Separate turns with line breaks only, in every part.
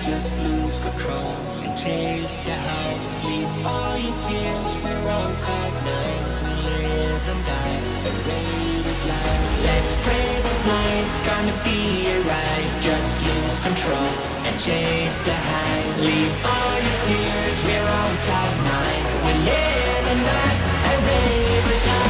just lose control and chase the house. Leave all your tears, we're on cloud nine. We live and die, a raver's life. Let's pray the night's gonna be alright. Just lose control and chase the highs. Leave all your tears, we're on cloud nine. We live and die, a raver's life.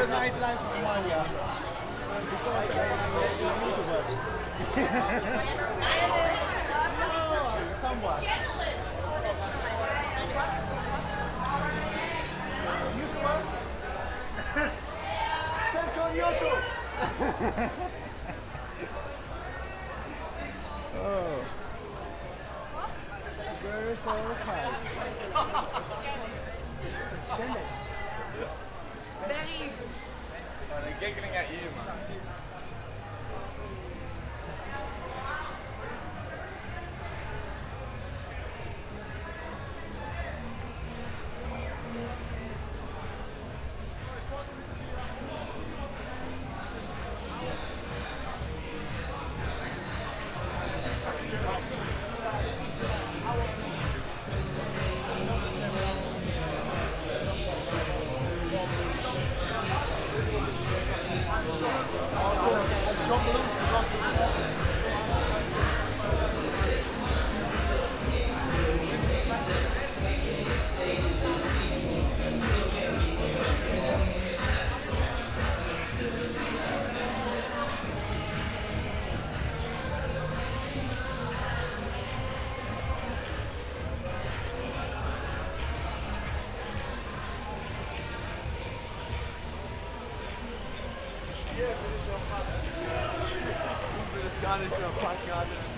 Nightlife from Malia. Because I am a YouTuber. Somewhat. YouTuber? Search on YouTube! Oh. Girls. kalt. Ziemlich.
Very good.
They're giggling at you, man. Das gar nicht so packen hatte.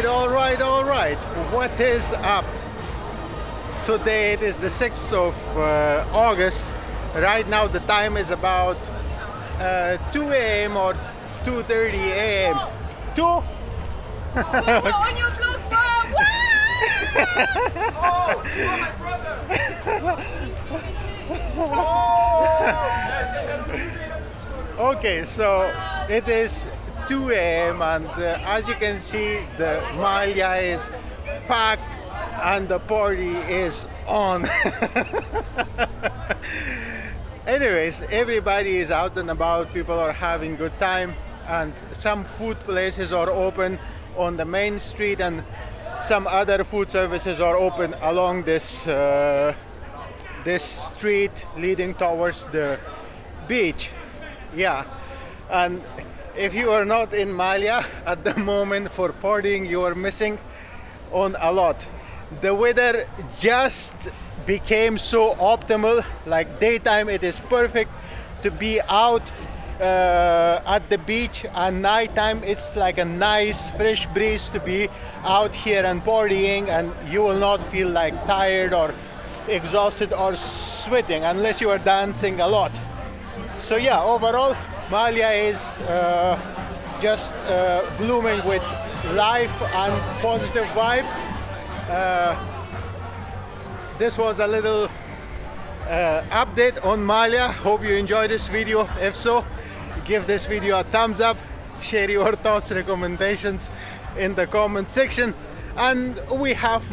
all right. What is up? Today it is the 6th of August. Right now the time is about 2 a.m. or 2:30 a.m. 2?
Oh, on your vlog, Mom!
Oh, you are my brother!
Okay, so it is 2 a.m. and as you can see, the Malia is packed and the party is on. Anyways, everybody is out and about, people are having good time, and some food places are open on the main street and some other food services are open along this this street leading towards the beach. Yeah, and if you are not in Malia at the moment for partying, you are missing on a lot. The weather just became so optimal, like daytime it is perfect to be out at the beach, and nighttime it's like a nice fresh breeze to be out here and partying, and you will not feel like tired or exhausted or sweating unless you are dancing a lot. So yeah, overall Malia is just blooming with life and positive vibes. This was a little update on Malia. Hope you enjoyed this video. If so, give this video a thumbs up, share your thoughts, recommendations in the comment section, and we have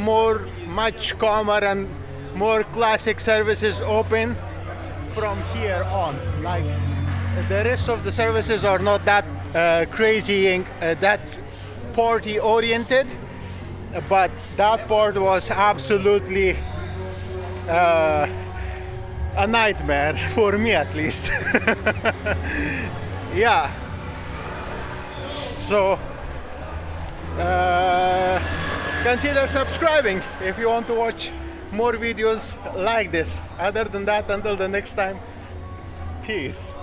much calmer and more classic services open from here on. Like the rest of the services are not that crazy and that party oriented, but that part was absolutely a nightmare for me, at least. Yeah, so consider subscribing if you want to watch more videos like this. Other than that, until the next time, peace.